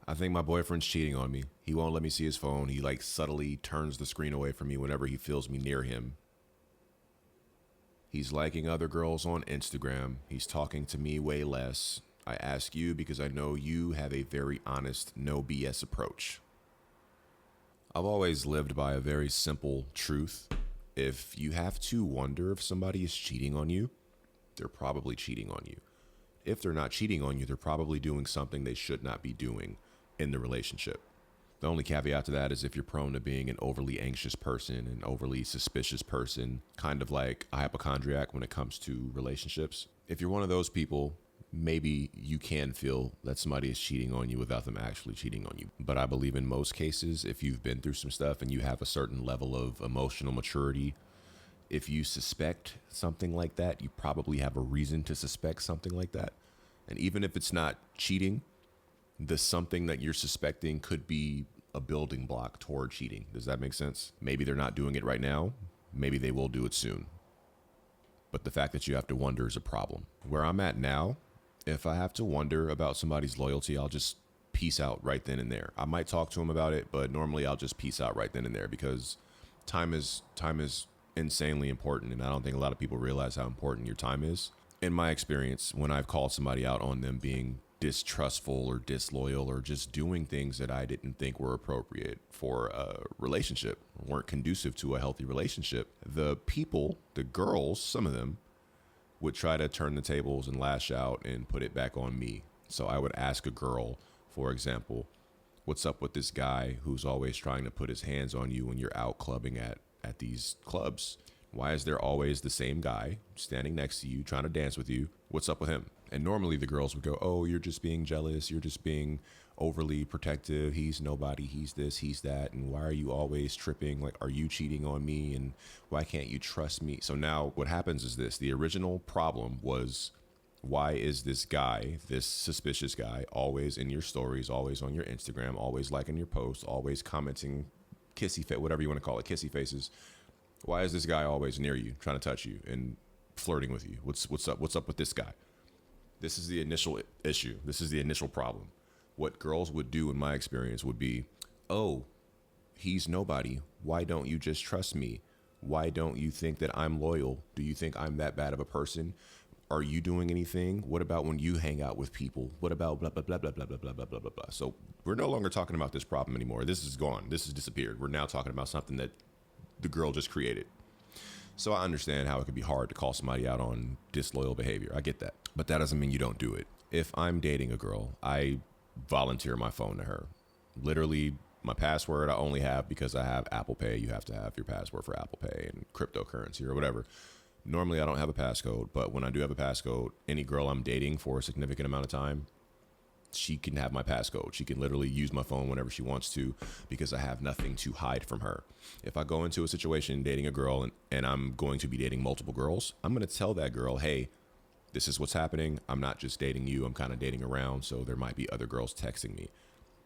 I think my boyfriend's cheating on me. He won't let me see his phone. He like subtly turns the screen away from me whenever he feels me near him. He's liking other girls on Instagram. He's talking to me way less. I ask you because I know you have a very honest, no BS approach. I've always lived by a very simple truth. If you have to wonder if somebody is cheating on you, they're probably cheating on you. If they're not cheating on you, they're probably doing something they should not be doing in the relationship. The only caveat to that is if you're prone to being an overly anxious person, an overly suspicious person, kind of like a hypochondriac when it comes to relationships. If you're one of those people, maybe you can feel that somebody is cheating on you without them actually cheating on you. But I believe in most cases, if you've been through some stuff and you have a certain level of emotional maturity, if you suspect something like that, you probably have a reason to suspect something like that. And even if it's not cheating, the something that you're suspecting could be a building block toward cheating. Does that make sense? Maybe they're not doing it right now. Maybe they will do it soon. But the fact that you have to wonder is a problem. Where I'm at now, if I have to wonder about somebody's loyalty, I'll just peace out right then and there. I might talk to them about it, but normally I'll just peace out right then and there because time is insanely important. And I don't think a lot of people realize how important your time is. In my experience, when I've called somebody out on them being distrustful or disloyal or just doing things that I didn't think were appropriate for a relationship, weren't conducive to a healthy relationship, the people, the girls, some of them, would try to turn the tables and lash out and put it back on me. So I would ask a girl, for example, what's up with this guy who's always trying to put his hands on you when you're out clubbing at these clubs? Why is there always the same guy standing next to you, trying to dance with you? What's up with him? And normally the girls would go, oh, you're just being jealous. You're just being overly protective. He's nobody. He's this, he's that. And why are you always tripping? Like, are you cheating on me? And why can't you trust me? So now what happens is this. The original problem was, why is this guy, this suspicious guy, always in your stories, always on your Instagram, always liking your posts, always commenting, kissy face, whatever you want to call it, kissy faces? Why is this guy always near you, trying to touch you and flirting with you? What's up? What's up with this guy? This is the initial issue. This is the initial problem. What girls would do in my experience would be, oh, he's nobody. Why don't you just trust me? Why don't you think that I'm loyal? Do you think I'm that bad of a person? Are you doing anything? What about when you hang out with people? What about blah, blah, blah, blah, blah, blah, blah, blah, blah, blah, blah. So we're no longer talking about this problem anymore. This is gone. This has disappeared. We're now talking about something that the girl just created. So I understand how it could be hard to call somebody out on disloyal behavior. I get that. But that doesn't mean you don't do it. If I'm dating a girl, I volunteer my phone to her. Literally, my password I only have because I have Apple Pay. You have to have your password for Apple Pay and cryptocurrency or whatever. Normally, I don't have a passcode, but when I do have a passcode, any girl I'm dating for a significant amount of time, she can have my passcode. She can literally use my phone whenever she wants to because I have nothing to hide from her. If I go into a situation dating a girl and I'm going to be dating multiple girls, I'm going to tell that girl, hey, this is what's happening. I'm not just dating you. I'm kind of dating around, so there might be other girls texting me.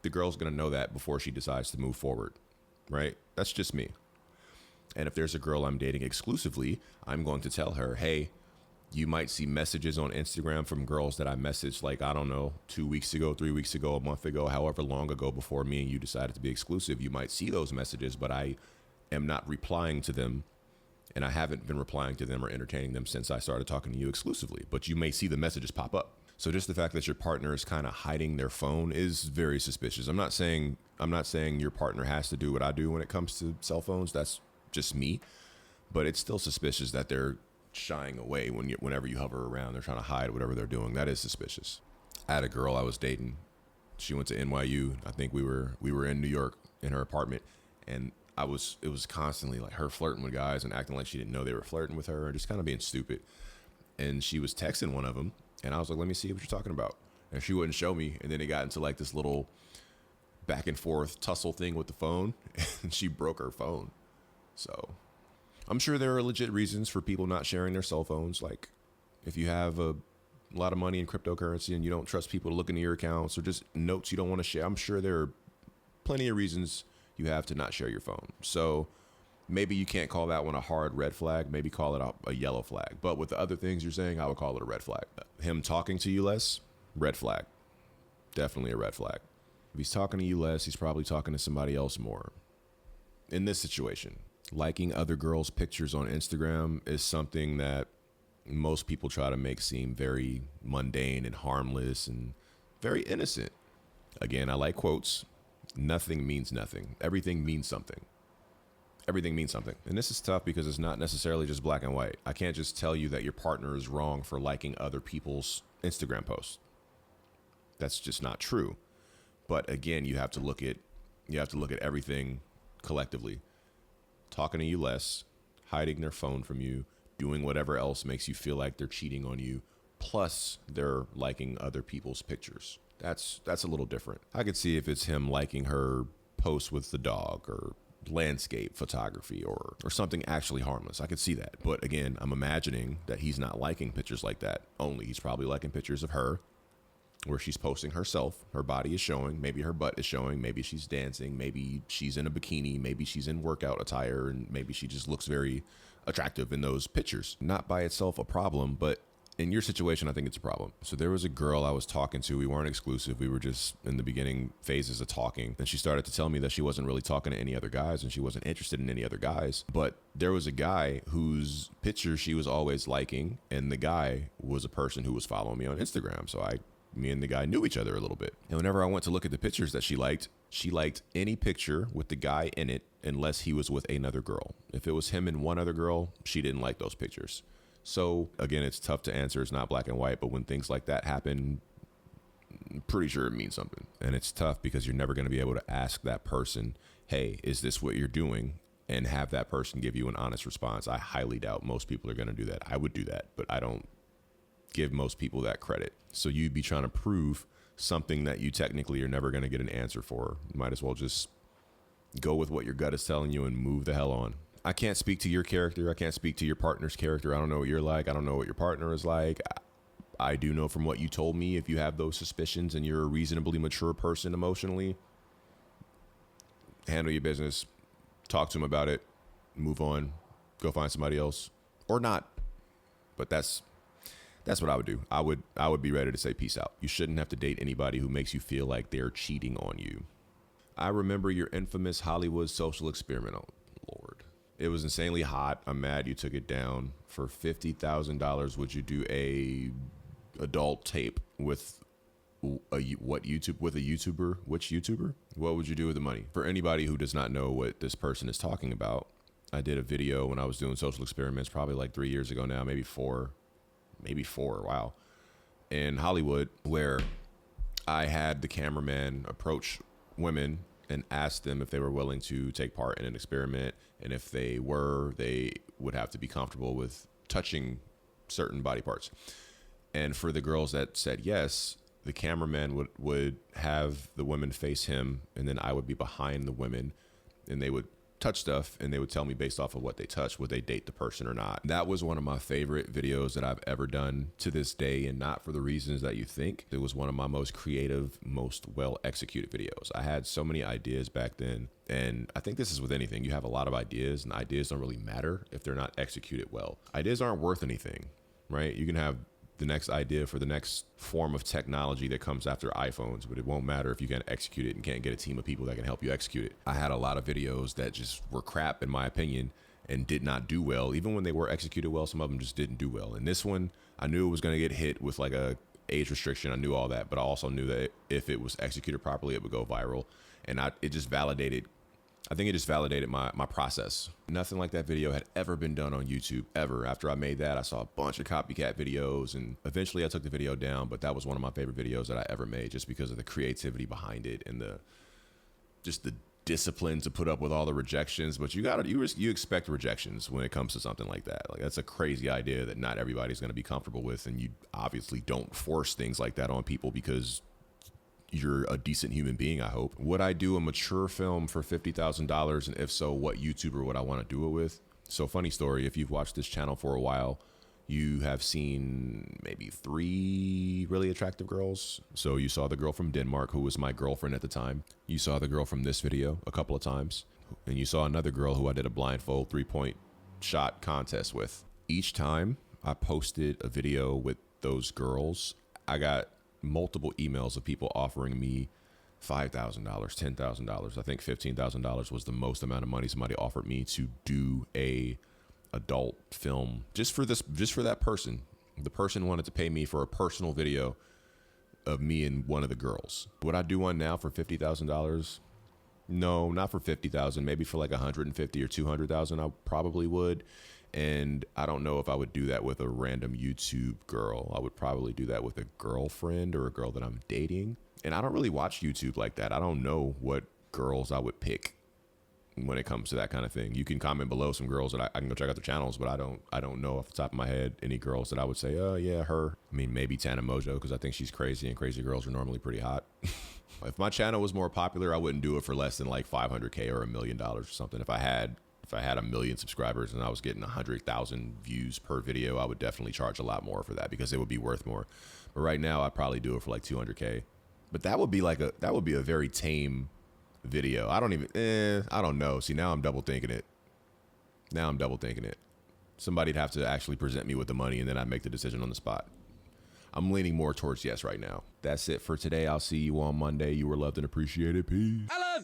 The girl's going to know that before she decides to move forward, right? That's just me. And if there's a girl I'm dating exclusively, I'm going to tell her, hey, you might see messages on Instagram from girls that I messaged like, I don't know, 2 weeks ago, 3 weeks ago, a month ago, however long ago before me and you decided to be exclusive. You might see those messages, but I am not replying to them. And I haven't been replying to them or entertaining them since I started talking to you exclusively. But you may see the messages pop up. So just the fact that your partner is kind of hiding their phone is very suspicious. I'm not saying your partner has to do what I do when it comes to cell phones. That's just me. But it's still suspicious that they're shying away whenever you hover around. They're trying to hide whatever they're doing. That is suspicious. I had a girl I was dating. She went to NYU. I think we were in New York in her apartment, and it was constantly like her flirting with guys and acting like she didn't know they were flirting with her and just kind of being stupid. And she was texting one of them, and I was like, let me see what you're talking about. And she wouldn't show me. And then it got into like this little back and forth tussle thing with the phone, and she broke her phone. So I'm sure there are legit reasons for people not sharing their cell phones. Like if you have a lot of money in cryptocurrency and you don't trust people to look into your accounts or just notes you don't want to share, I'm sure there are plenty of reasons you have to not share your phone. So maybe you can't call that one a hard red flag. Maybe call it a yellow flag. But with the other things you're saying, I would call it a red flag. Him talking to you less, red flag. Definitely a red flag. If he's talking to you less, he's probably talking to somebody else more. In this situation, liking other girls' pictures on Instagram is something that most people try to make seem very mundane and harmless and very innocent. Again, I like quotes. Nothing means nothing. Everything means something. Everything means something. And this is tough because it's not necessarily just black and white. I can't just tell you that your partner is wrong for liking other people's Instagram posts. That's just not true. But again, you have to look at everything collectively. Talking to you less, hiding their phone from you, doing whatever else makes you feel like they're cheating on you, plus they're liking other people's pictures. That's a little different. I could see if it's him liking her post with the dog or landscape photography or something actually harmless. I could see that. But again, I'm imagining that he's not liking pictures like that only. He's probably liking pictures of her where she's posting herself. Her body is showing. Maybe her butt is showing. Maybe she's dancing. Maybe she's in a bikini. Maybe she's in workout attire. And maybe she just looks very attractive in those pictures. Not by itself a problem, but in your situation, I think it's a problem. So there was a girl I was talking to. We weren't exclusive. We were just in the beginning phases of talking. And she started to tell me that she wasn't really talking to any other guys and she wasn't interested in any other guys. But there was a guy whose picture she was always liking. And the guy was a person who was following me on Instagram. So me and the guy knew each other a little bit. And whenever I went to look at the pictures that she liked any picture with the guy in it unless he was with another girl. If it was him and one other girl, she didn't like those pictures. So again, it's tough to answer. It's not black and white, but when things like that happen, I'm pretty sure it means something. And it's tough because you're never going to be able to ask that person, hey, is this what you're doing? And have that person give you an honest response. I highly doubt most people are going to do that. I would do that, but I don't give most people that credit. So you'd be trying to prove something that you technically are never going to get an answer for. You might as well just go with what your gut is telling you and move the hell on. I can't speak to your character. I can't speak to your partner's character. I don't know what you're like. I don't know what your partner is like. I do know from what you told me, if you have those suspicions and you're a reasonably mature person emotionally, handle your business, talk to him about it, move on, go find somebody else or not. But that's what I would do. I would be ready to say peace out. You shouldn't have to date anybody who makes you feel like they're cheating on you. I remember your infamous Hollywood social experiment. Oh, Lord. It was insanely hot. I'm mad you took it down. For $50,000, would you do a adult tape with a YouTuber? Which YouTuber? What would you do with the money? For anybody who does not know what this person is talking about, I did a video when I was doing social experiments probably like 3 years ago now, maybe four. Wow. In Hollywood, where I had the cameraman approach women and ask them if they were willing to take part in an experiment. And if they were, they would have to be comfortable with touching certain body parts. And for the girls that said yes, the cameraman would have the women face him, and then I would be behind the women, and they would touch stuff, and they would tell me based off of what they touched, would they date the person or not. That was one of my favorite videos that I've ever done to this day, and not for the reasons that you think. It was one of my most creative, most well executed videos. I had so many ideas back then, and I think this is with anything. You have a lot of ideas, and ideas don't really matter if they're not executed well. Ideas aren't worth anything, right? You can have the next idea for the next form of technology that comes after iPhones, but it won't matter if you can't execute it and can't get a team of people that can help you execute it. I had a lot of videos that just were crap in my opinion and did not do well. Even when they were executed well, some of them just didn't do well. And this one, I knew it was going to get hit with like a age restriction. I knew all that, but I also knew that if it was executed properly, it would go viral. And it just validated my process. Nothing like that video had ever been done on YouTube, ever. After I made that, I saw a bunch of copycat videos, and eventually I took the video down, but that was one of my favorite videos that I ever made just because of the creativity behind it and the discipline to put up with all the rejections. But you expect rejections when it comes to something like that. Like, that's a crazy idea that not everybody's going to be comfortable with, and you obviously don't force things like that on people because you're a decent human being, I hope. Would I do a mature film for $50,000? And if so, what YouTuber would I want to do it with? So, funny story, if you've watched this channel for a while, you have seen maybe 3 really attractive girls. So you saw the girl from Denmark, who was my girlfriend at the time. You saw the girl from this video a couple of times. And you saw another girl who I did a blindfold 3-point shot contest with. Each time I posted a video with those girls, I got multiple emails of people offering me $5,000, $10,000. I think $15,000 was the most amount of money somebody offered me to do a adult film just for that person. The person wanted to pay me for a personal video of me and one of the girls. Would I do one now for $50,000? No, not for $50,000. Maybe for like $150,000 or $200,000, I probably would. And I don't know if I would do that with a random YouTube girl. I would probably do that with a girlfriend or a girl that I'm dating. And I don't really watch YouTube like that. I don't know what girls I would pick when it comes to that kind of thing. You can comment below some girls that I can go check out their channels, but I don't know off the top of my head any girls that I would say, oh yeah, her. I mean, maybe Tana Mojo, because I think she's crazy, and crazy girls are normally pretty hot. If my channel was more popular, I wouldn't do it for less than like $500K or $1 million or something. If I had 1 million subscribers and I was getting 100,000 views per video, I would definitely charge a lot more for that because it would be worth more. But right now, I'd probably do it for like 200K. But that would be a very tame video. I don't know. See, now I'm double thinking it. Somebody'd have to actually present me with the money and then I'd make the decision on the spot. I'm leaning more towards yes right now. That's it for today. I'll see you on Monday. You were loved and appreciated. Peace.